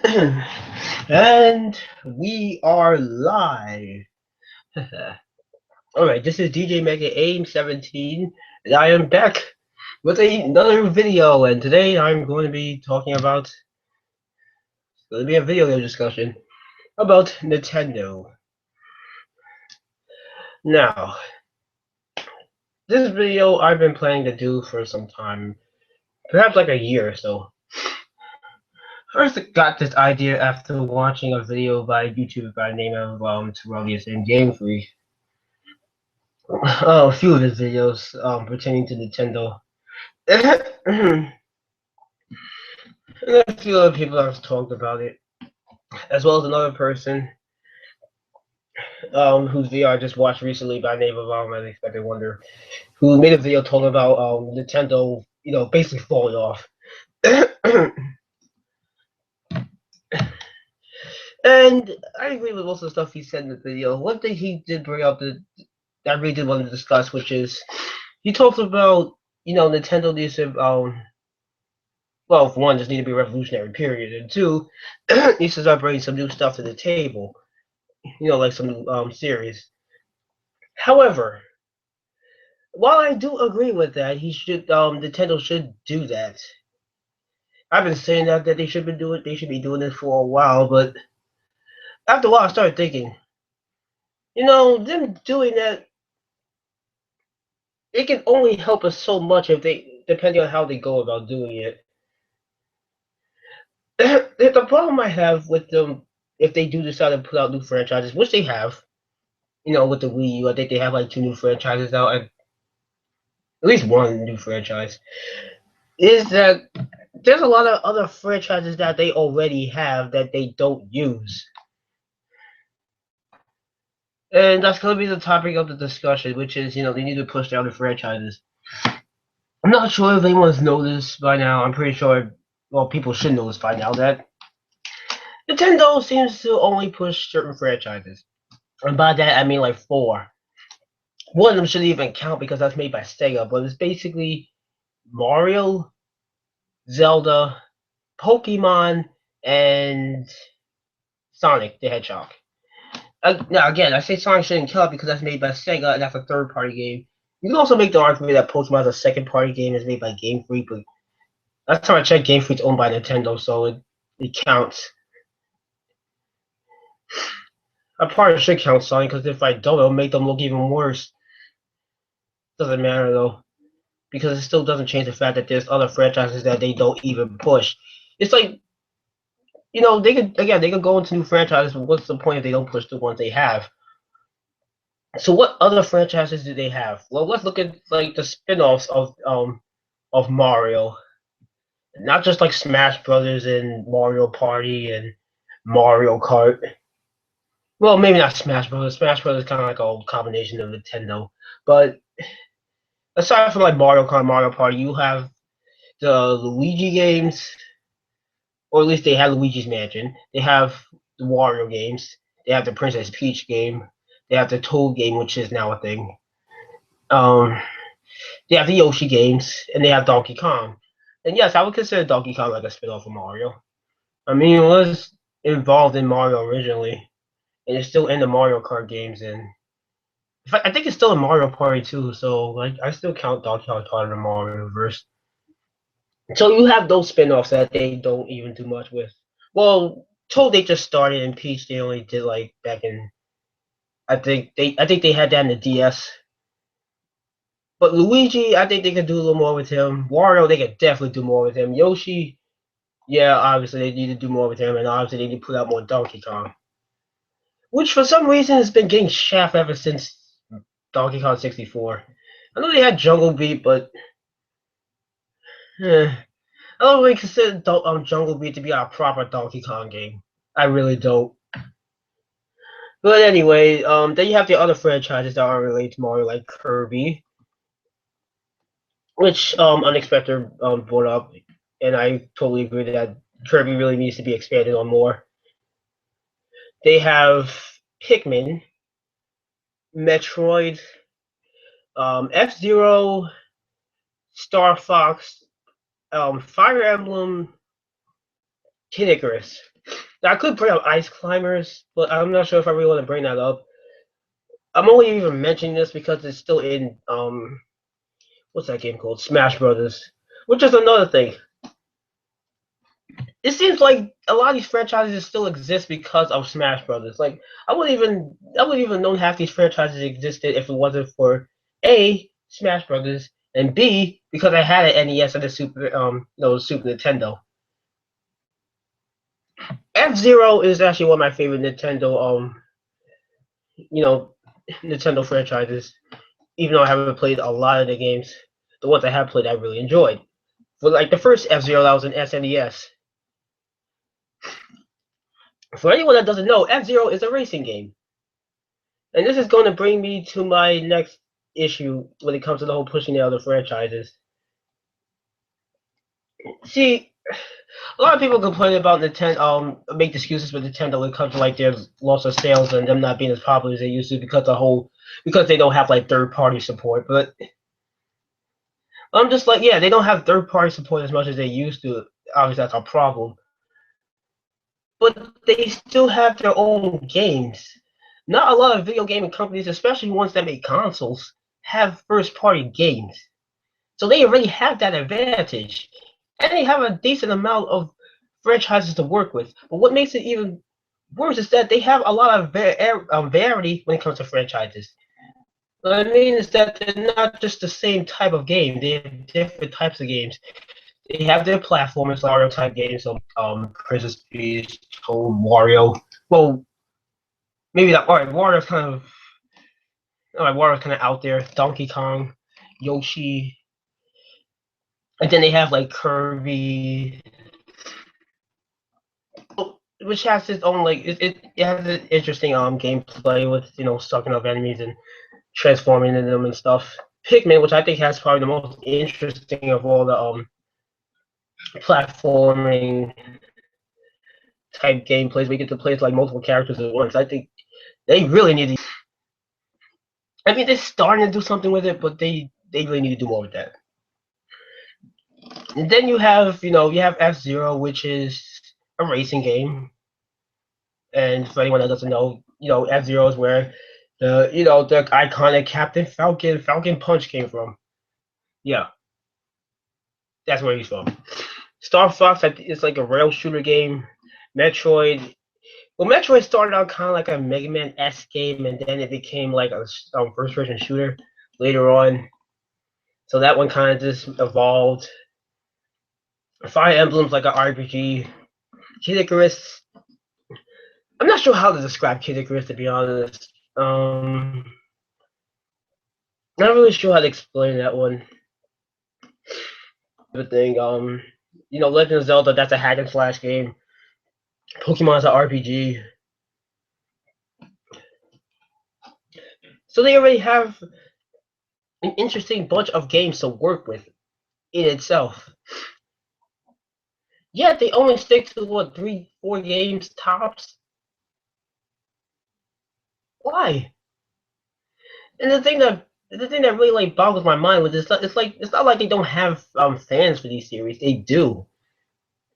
And we are live. Alright, this is DJ Mega AIM 17, and I am back with another video, and today I'm going to be talking about, it's going to be a video discussion about Nintendo. Now, this video I've been planning to do for some time, perhaps like a year or so. First, I got this idea after watching a video by a YouTuber by the name of Terrellius and Game Freak. A few of his videos pertaining to Nintendo. And a few other people have talked about it, as well as another person whose video I just watched recently by the name of Unexpected Wonder, who made a video talking about Nintendo, basically falling off. And I agree with most of the stuff he said in the video. One thing he did bring up that I really did want to discuss, which is he talks about Nintendo needs to well, for one, just need to be a revolutionary period, and two, needs to start bringing some new stuff to the table, like some new series. However, while I do agree with that, Nintendo should do that. I've been saying that they should be doing it for a while, but after a while, I started thinking, them doing that, it can only help us so much depending on how they go about doing it. The problem I have with them, if they do decide to put out new franchises, which they have, with the Wii U, I think they have like 2 new franchises out, at least one new franchise, is that there's a lot of other franchises that they already have that they don't use. And that's going to be the topic of the discussion, which is, they need to push down the franchises. I'm not sure if anyone's noticed by now. I'm pretty sure, well, people should know this by now, that Nintendo seems to only push certain franchises. And by that, I mean like 4. One of them shouldn't even count because that's made by Sega, but it's basically Mario, Zelda, Pokemon, and Sonic the Hedgehog. Now, again, I say Sonic shouldn't count because that's made by Sega and that's a third-party game. You can also make the argument that Pokemon is a second-party game that's made by Game Freak, but last time I checked, Game Freak's owned by Nintendo, so it counts. I probably should count Sonic because if I don't, it'll make them look even worse. Doesn't matter though, because it still doesn't change the fact that there's other franchises that they don't even push. It's like, they could go into new franchises, but what's the point if they don't push the ones they have? So what other franchises do they have? Well, let's look at like the spin-offs of Mario. Not just like Smash Brothers and Mario Party and Mario Kart. Well, maybe not Smash Brothers. Smash Brothers is kind of like a combination of Nintendo. But aside from like Mario Kart, Mario Party, you have the Luigi games, or at least they have Luigi's Mansion. They have the Wario games. They have the Princess Peach game. They have the Toad game, which is now a thing. They have the Yoshi games, and they have Donkey Kong. And yes, I would consider Donkey Kong like a spin-off of Mario. I mean, it was involved in Mario originally, and it's still in the Mario Kart games, and I think it's still in Mario Party too. So like, I still count Donkey Kong part of the Mario verse. So you have those spin-offs that they don't even do much with. Well, Toad they just started, and Peach they only did like back in. I think they had that in the DS. But Luigi, I think they could do a little more with him. Wario, they could definitely do more with him. Yoshi, yeah, obviously they need to do more with him, and obviously they need to put out more Donkey Kong. Which for some reason has been getting shaft ever since Donkey Kong 64. I know they had Jungle Beat, but I don't really consider Jungle Beat to be a proper Donkey Kong game. I really don't. But anyway, then you have the other franchises that are related to Mario, like Kirby, which Unexpected brought up, and I totally agree that Kirby really needs to be expanded on more. They have Pikmin, Metroid, F-Zero, Star Fox, Fire Emblem, Kid Icarus. Now, I could bring up Ice Climbers, but I'm not sure if I really want to bring that up. I'm only even mentioning this because it's still in what's that game called? Smash Brothers, which is another thing. It seems like a lot of these franchises still exist because of Smash Brothers. Like I wouldn't even know half these franchises existed if it wasn't for A, Smash Brothers, and B, because I had an NES and a Super Nintendo. F-Zero is actually one of my favorite you know Nintendo franchises. Even though I haven't played a lot of the games, the ones I have played I really enjoyed. But like the first F-Zero that was an SNES. For anyone that doesn't know, F-Zero is a racing game. And this is going to bring me to my next issue when it comes to the whole pushing the other franchises. See, a lot of people complain about Nintendo, make excuses for Nintendo when it comes to like their loss of sales and them not being as popular as they used to because they don't have like third party support. But I'm just like, yeah, they don't have third party support as much as they used to. Obviously, that's a problem. But they still have their own games. Not a lot of video gaming companies, especially ones that make consoles, have first party games. So they already have that advantage. And they have a decent amount of franchises to work with. But what makes it even worse is that they have a lot of variety when it comes to franchises. What I mean is that they're not just the same type of game. They have different types of games. They have their platformers, like Mario type games, so Princess Peach, Wario. Well, maybe that. All right, Wario's kind of out there. Donkey Kong, Yoshi, and then they have like Kirby, which has its own like it has an interesting gameplay with sucking up enemies and transforming into them and stuff. Pikmin, which I think has probably the most interesting of all the platforming type gameplays where you get to play as like multiple characters at once. I think they really need to. I mean, they're starting to do something with it, but they really need to do more with that. And then you have F-Zero, which is a racing game. And for anyone that doesn't know, F-Zero is where the iconic Captain Falcon Punch came from. Yeah, that's where he's from. Star Fox is like a rail shooter game. Metroid. Well, Metroid started out kind of like a Mega Man S game, and then it became like a first person shooter later on. So that one kind of just evolved. Fire Emblem's like an RPG. Kid Icarus. I'm not sure how to describe Kid Icarus, to be honest. Not really sure how to explain that one. The thing, Legend of Zelda, that's a hack and slash game. Pokemon's an RPG. So they already have an interesting bunch of games to work with in itself. Yet they only stick to what 3-4 games tops. Why? And the thing that really like boggles my mind with this, it's not like they don't have fans for these series. They do.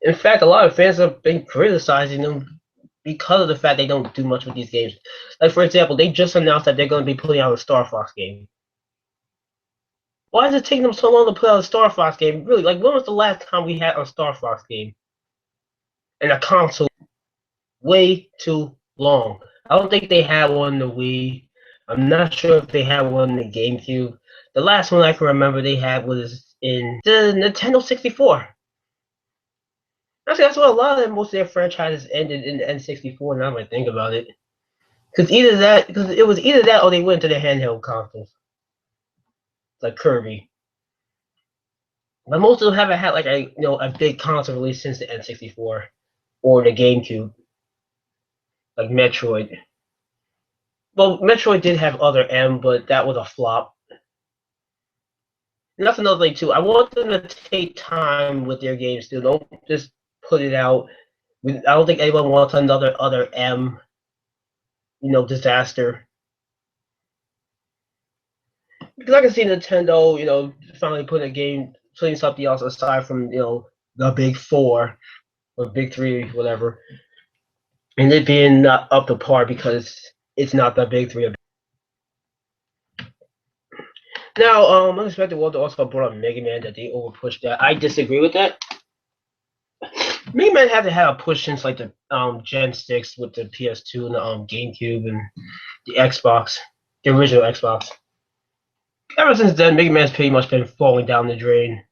In fact, a lot of fans have been criticizing them because of the fact they don't do much with these games. Like for example, they just announced that they're going to be putting out a Star Fox game. Why is it taking them so long to put out a Star Fox game? Really, like when was the last time we had a Star Fox game? And a console? Way too long. I don't think they had one in the Wii. I'm not sure if they had one in the GameCube. The last one I can remember they had was in the Nintendo 64. Actually, that's what a lot of most of their franchises ended in the N64. Now I think about it, because it was either that or they went to the handheld consoles, like Kirby. But most of them haven't had like a big console release since the N64 or the GameCube, like Metroid. Well, Metroid did have other M, but that was a flop. And that's another thing too. I want them to take time with their games too. Don't just put it out. I don't think anyone wants another other M, disaster. Because I can see Nintendo, finally putting something else aside from the big four or big three, whatever. and it being not up to par because it's not that big three. Now, Unexpected World also brought up Mega Man that they overpushed that. I disagree with that. Mega Man haven't had a push since like the Gen 6 with the PS2 and the GameCube and the Xbox, the original Xbox. Ever since then, Mega Man's pretty much been falling down the drain.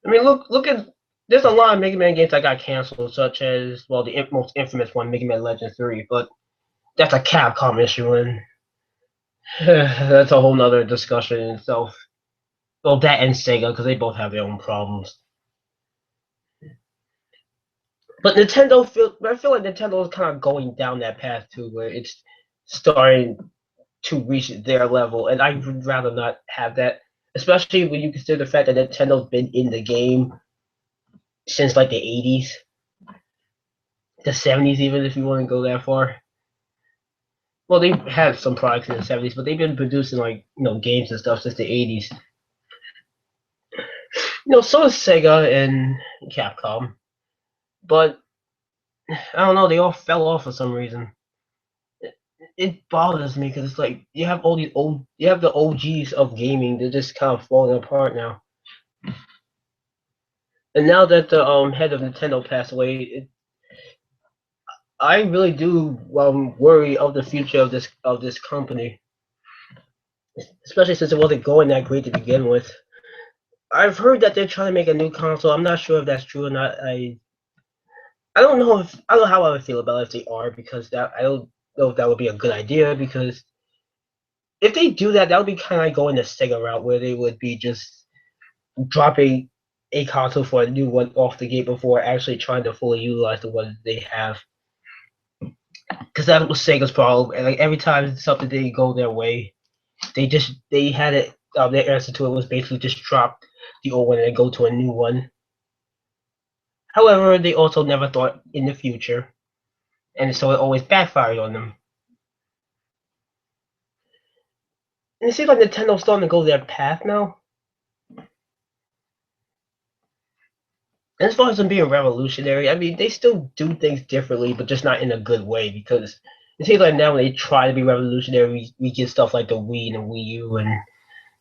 I mean, look at there's a lot of Mega Man games that got canceled, such as the most infamous one, Mega Man Legends 3, but that's a Capcom issue, and that's a whole nother discussion in itself. Well, that and Sega, because they both have their own problems. But I feel like Nintendo is kind of going down that path too, where it's starting to reach their level, and I would rather not have that, especially when you consider the fact that Nintendo's been in the game since like the 80s, the 70s, even if you want to go that far. Well, they've had some products in the 70s, but they've been producing games and stuff since the 80s. So is Sega and Capcom, but I don't know, they all fell off for some reason. It bothers me because it's like you have the OGs of gaming. They're just kind of falling apart now. And now that the head of Nintendo passed away, I really do worry of the future of this company, especially since it wasn't going that great to begin with. I've heard that they're trying to make a new console. I'm not sure if that's true or not. I don't know how I would feel about it if they are, because I don't know if that would be a good idea, because if they do that, that would be kind of like going the Sega route, where they would be just dropping a console for a new one off the gate before actually trying to fully utilize the one they have. Because that was Sega's problem, and like every time something didn't go their way, they had it. Their answer to it was basically just drop the old one and go to a new one. However, they also never thought in the future, and so it always backfired on them. And it seems like Nintendo's starting to go their path now. And as far as them being revolutionary, I mean, they still do things differently, but just not in a good way, because it seems like now when they try to be revolutionary, we get stuff like the Wii and the Wii U and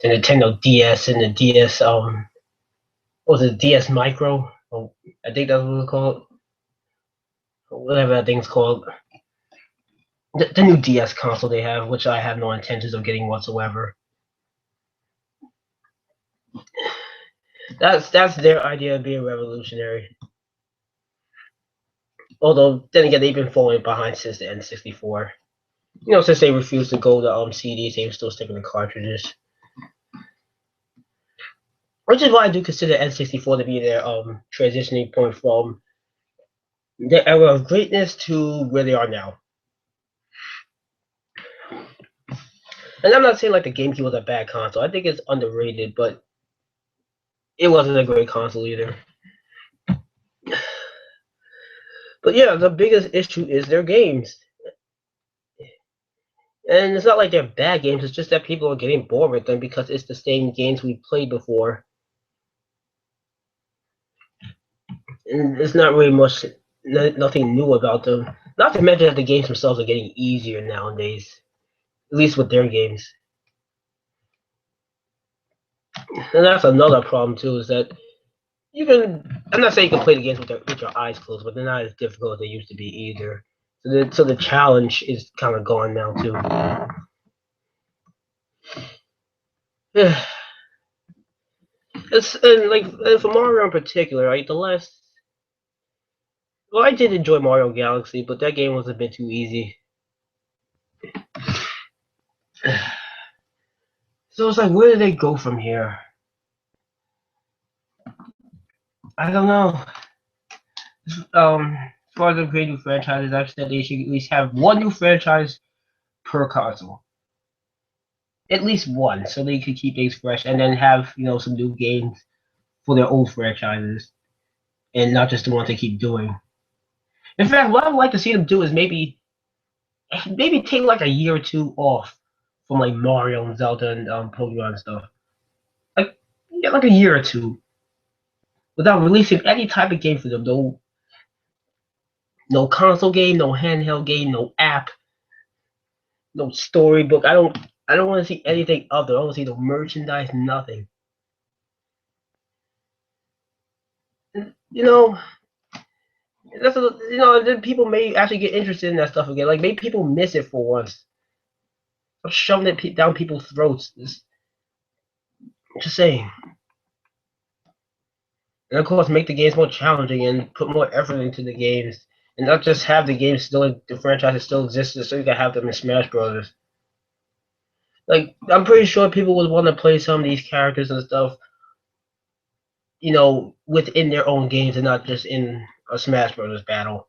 the Nintendo DS and the DS, what was it, DS Micro? Oh, I think that's what it's called. Whatever that thing's called. The new DS console they have, which I have no intentions of getting whatsoever. That's their idea of being revolutionary. Although, then again, they've been falling behind since the N64. Since they refused to go to CDs, they were still sticking to cartridges. Which is why I do consider N64 to be their transitioning point from their era of greatness to where they are now. And I'm not saying like the GameCube was a bad console. I think it's underrated, but it wasn't a great console either. But yeah, the biggest issue is their games. And it's not like they're bad games, it's just that people are getting bored with them because it's the same games we played before. And it's not really nothing new about them. Not to mention that the games themselves are getting easier nowadays, at least with their games. And that's another problem too, is that I'm not saying you can play the games with your eyes closed, but they're not as difficult as they used to be either. So the challenge is kind of gone now too. And for Mario in particular, right? I did enjoy Mario Galaxy, but that game was a bit too easy. So it's like, where do they go from here? I don't know. As far as the great new franchises, I've said they should at least have one new franchise per console. At least one, so they could keep things fresh, and then have some new games for their old franchises, and not just the ones they keep doing. In fact, what I'd like to see them do is maybe take like a year or two off from like Mario and Zelda and Pokemon and stuff. Like like a year or two without releasing any type of game for them. Though No console game, no handheld game, no app, no storybook. I don't want to see anything other. I don't want to see no merchandise, nothing. You know, then people may actually get interested in that stuff again. Like maybe people miss it for once. I'm shoving it down people's throats. Just saying. And of course, make the games more challenging and put more effort into the games, and not just have the games still the franchise still exists, so you can have them in Smash Brothers. Like I'm pretty sure people would want to play some of these characters and stuff, within their own games and not just in a Smash Brothers battle.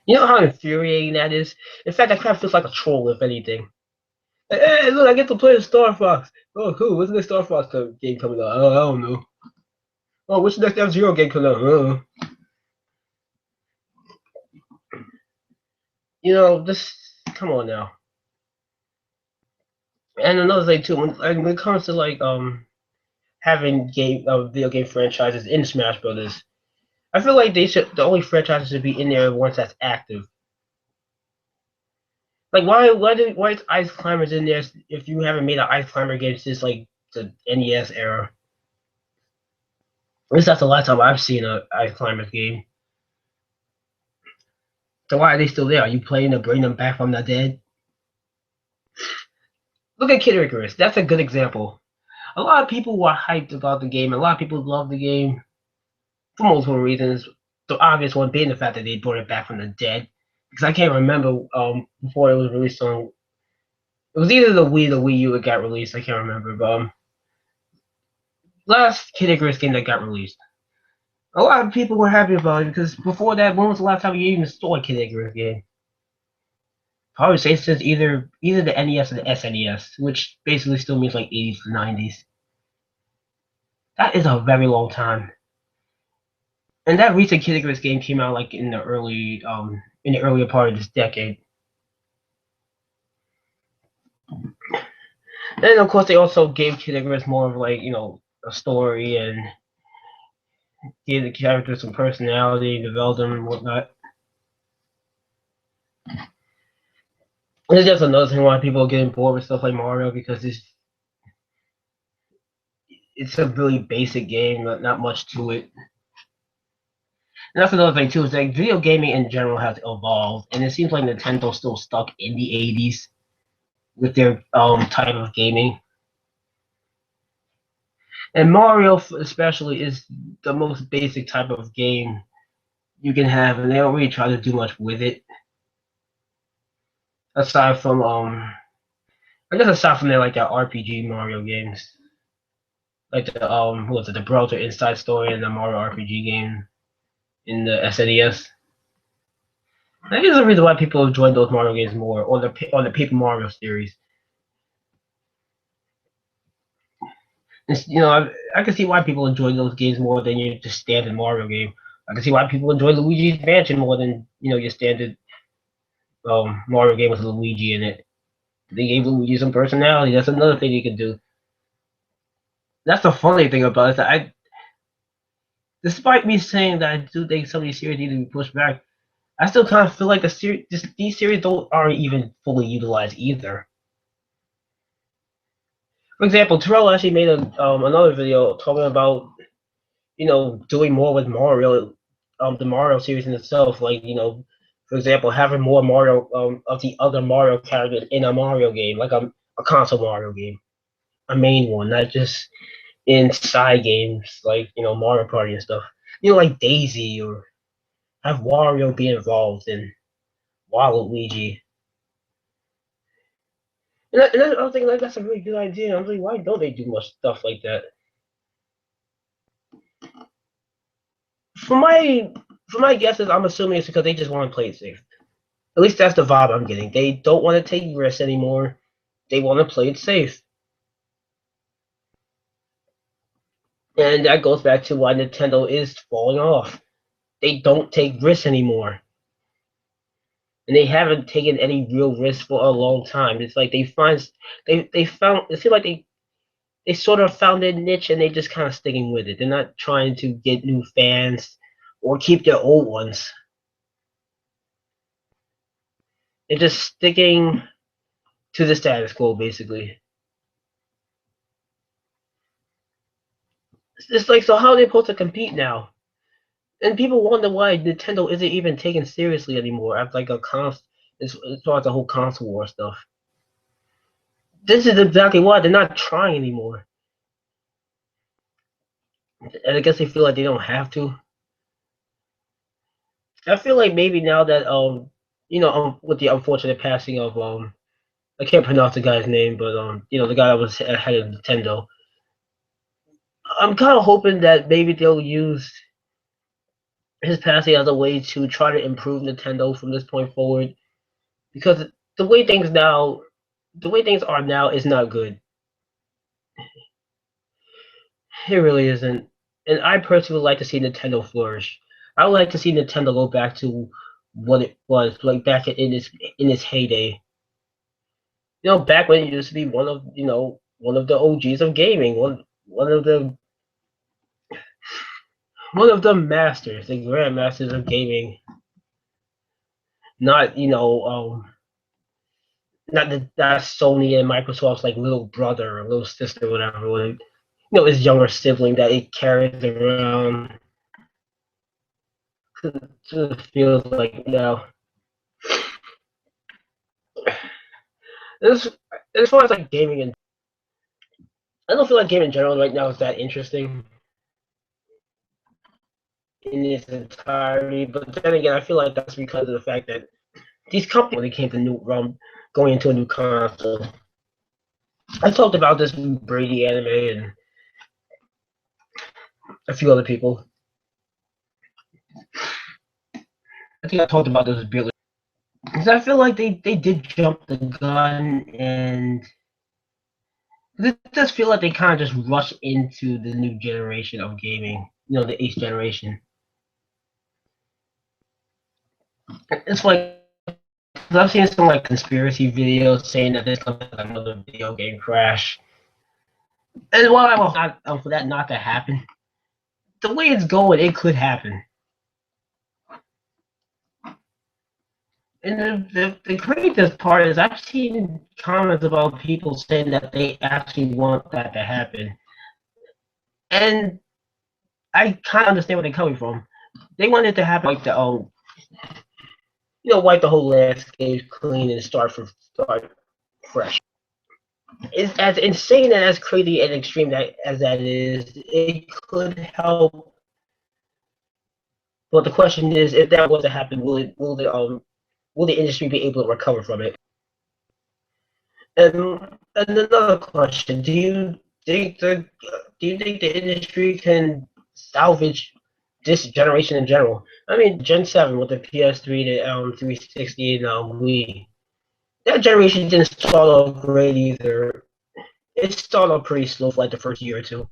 You know how infuriating that is? In fact, that kind of feels like a troll, if anything. Hey, look, I get to play as Star Fox. Oh, cool. What's the next Star Fox game coming out? Oh, I don't know. Oh, what's the next F-Zero game coming out? Just come on now. And another thing too, when it comes to like having video game franchises in Smash Brothers, I feel like the only franchises should be in there once that's active. Like why is Ice Climbers in there if you haven't made an Ice Climber game since like the NES era? At least that's the last time I've seen a Ice Climbers game. So why are they still there? Are you playing to bring them back from the dead? Look at Kid Icarus. That's a good example. A lot of people were hyped about the game. A lot of people love the game for multiple reasons. The obvious one being the fact that they brought it back from the dead. Because I can't remember before it was released on. It was either the Wii or the Wii U it got released. I can't remember. But last Kid Icarus game that got released. A lot of people were happy about it because before that, when was the last time you even saw a Kid Icarus game? Probably say since either the NES or the SNES, which basically still means like 80s to 90s. That is a very long time. And that recent Kid Icarus game came out like in the earlier part of this decade. And of course, they also gave Kid Icarus more of like a story and gave the characters some personality, developed them and whatnot. And it's just another thing why people are getting bored with stuff like Mario because it's a really basic game, not much to it. And that's another thing too, is like video gaming in general has evolved, and it seems like Nintendo's still stuck in the '80s with their type of gaming. And Mario especially is the most basic type of game you can have, and they don't really try to do much with it. Aside from I guess aside from their like their RPG Mario games, like the what was it, the Browser Inside Story and the Mario RPG game in the SNES. That is the reason why people enjoy those Mario games more, or the Paper Mario series. I can see why people enjoy those games more than your just standard Mario game. I can see why people enjoy Luigi's Mansion more than your standard Mario game with Luigi in it. They gave Luigi some personality. That's another thing you can do. That's the funny thing about it. Despite me saying that I do think some of these series need to be pushed back, I still kind of feel like these series aren't even fully utilized either. For example, Terrell actually made another video talking about doing more with Mario, the Mario series in itself. Like for example, having more Mario of the other Mario characters in a Mario game, like a console Mario game, a main one, not just in side games like Mario Party and stuff. Like Daisy, or have Wario be involved in Waluigi. I was thinking like that's a really good idea. I'm like, why don't they do much stuff like that? For my guesses, I'm assuming it's because they just want to play it safe. At least that's the vibe I'm getting. They don't want to take risks anymore. They want to play it safe. And that goes back to why Nintendo is falling off. They don't take risks anymore. And they haven't taken any real risks for a long time. It's like they found it seems like they sort of found their niche and they just kind of sticking with it. They're not trying to get new fans or keep their old ones. and just sticking to the status quo, basically. It's like, so how are they supposed to compete now? And people wonder why Nintendo isn't even taken seriously anymore after like a as far as the whole console war stuff. This is exactly why they're not trying anymore. And I guess they feel like they don't have to. I feel like maybe now that with the unfortunate passing of I can't pronounce the guy's name, but the guy that was head of Nintendo. I'm kind of hoping that maybe they'll use his passing as a way to try to improve Nintendo from this point forward, because the way things now, the way things are now, is not good. It really isn't. And I personally would like to see Nintendo flourish. I would like to see Nintendo go back to what it was like back in its heyday. Back when it used to be one of the OGs of gaming, one of the masters, the grandmasters of gaming. Not not Sony and Microsoft's like little brother or little sister, or whatever. His younger sibling that it carries around. It just feels like as as far as like gaming, and I don't feel like gaming in general right now is that interesting in its entirety. But then again, I feel like that's because of the fact that these companies, when they came to going into a new console. I talked about this with Brady Anime and a few other people. I think I talked about this with Billy. Because I feel like they did jump the gun, and it does feel like they kind of just rushed into the new generation of gaming. The eighth generation. It's like, I've seen some like conspiracy videos saying that there's going to be another video game crash. And while I was not for that not to happen, the way it's going, it could happen. And the craziest part is I've seen comments about people saying that they actually want that to happen. And I kind of understand where they're coming from. They want it to happen like wipe the whole landscape clean and start fresh. It's as insane and as crazy and extreme as that is, it could help. But the question is, if that was to happen, will the industry be able to recover from it? And another question: Do you think the industry can salvage this generation in general? I mean, Gen 7 with the PS3, the 360, and Wii. That generation didn't start off great either. It started off pretty slow for like the first year or two,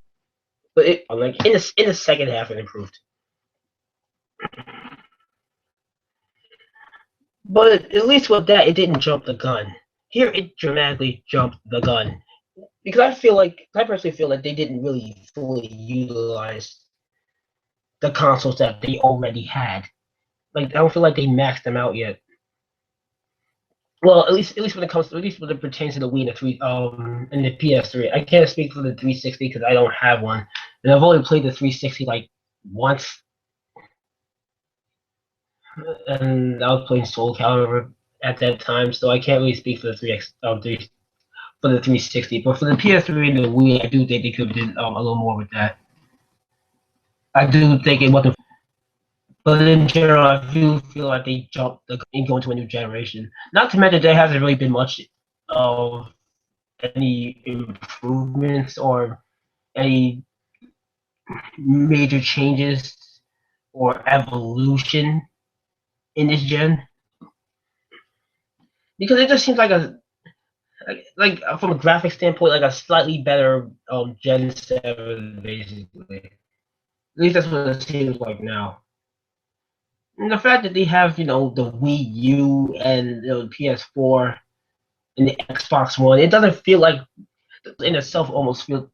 but like in the second half it improved. But at least with that, it didn't jump the gun. Here, it dramatically jumped the gun, because I personally feel like they didn't really fully utilize the consoles that they already had. Like, I don't feel like they maxed them out yet. Well, at least when it pertains to the Wii and the and the PS3. I can't speak for the 360 because I don't have one, and I've only played the 360 like once, and I was playing Soul Calibur at that time, so I can't really speak for the 360. But for the PS3 and the Wii, I do think they could have did a little more with that. I do think it wasn't. But in general, I do feel like they jumped and go into a new generation. Not to mention there hasn't really been much of any improvements or any major changes or evolution in this gen, because it just seems like like from a graphic standpoint, like a slightly better Gen 7, basically. At least that's what it seems like now. And the fact that they have the Wii U and the PS4 and the Xbox One, it doesn't feel like in itself almost feels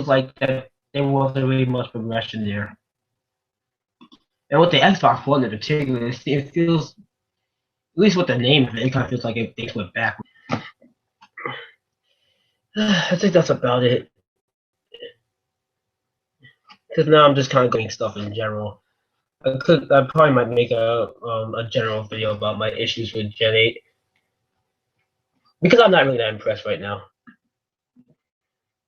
like that there wasn't really much progression there. And with the Xbox One in particular, it feels least with the name of it, it kind of feels like things went backwards. I think that's about it. Because now I'm just kind of going stuff in general. I probably might make a general video about my issues with Gen 8 because I'm not really that impressed right now.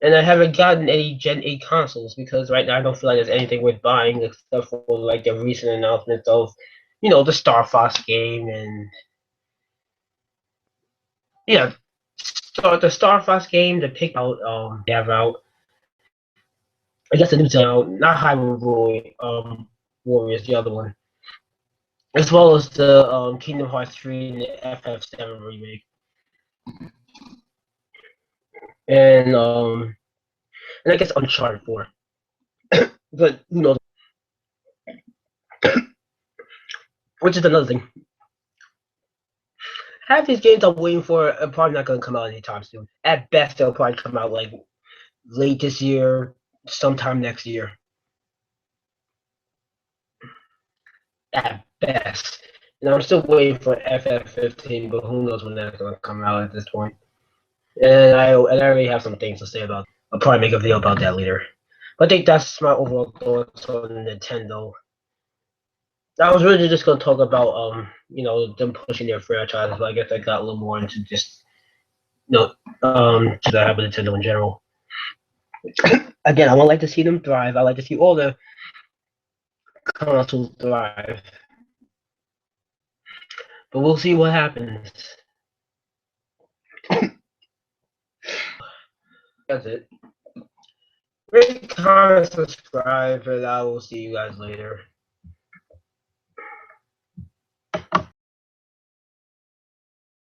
And I haven't gotten any Gen 8 consoles because right now I don't feel like there's anything worth buying except for like the recent announcements of, the Star Fox game and yeah, the Star Fox game, the pick out they have out. I guess the new out, not Hyrule Warriors, the other one, as well as the Kingdom Hearts 3 and the FF7 remake, and I guess Uncharted 4. But who knows? Which is another thing. Half these games I'm waiting for are probably not going to come out anytime soon. At best, they'll probably come out like late this year, sometime next year. At best. And I'm still waiting for FF15, but who knows when that's going to come out at this point. And I already have some things to say about it. I'll probably make a video about that later. But I think that's my overall thoughts on Nintendo. I was really just going to talk about them pushing their franchises, but I guess I got a little more into just to have with Nintendo in general. Again, I would like to see them thrive. I like to see all the consoles thrive. But we'll see what happens. That's it. Rate, comment, subscribe, and I will see you guys later.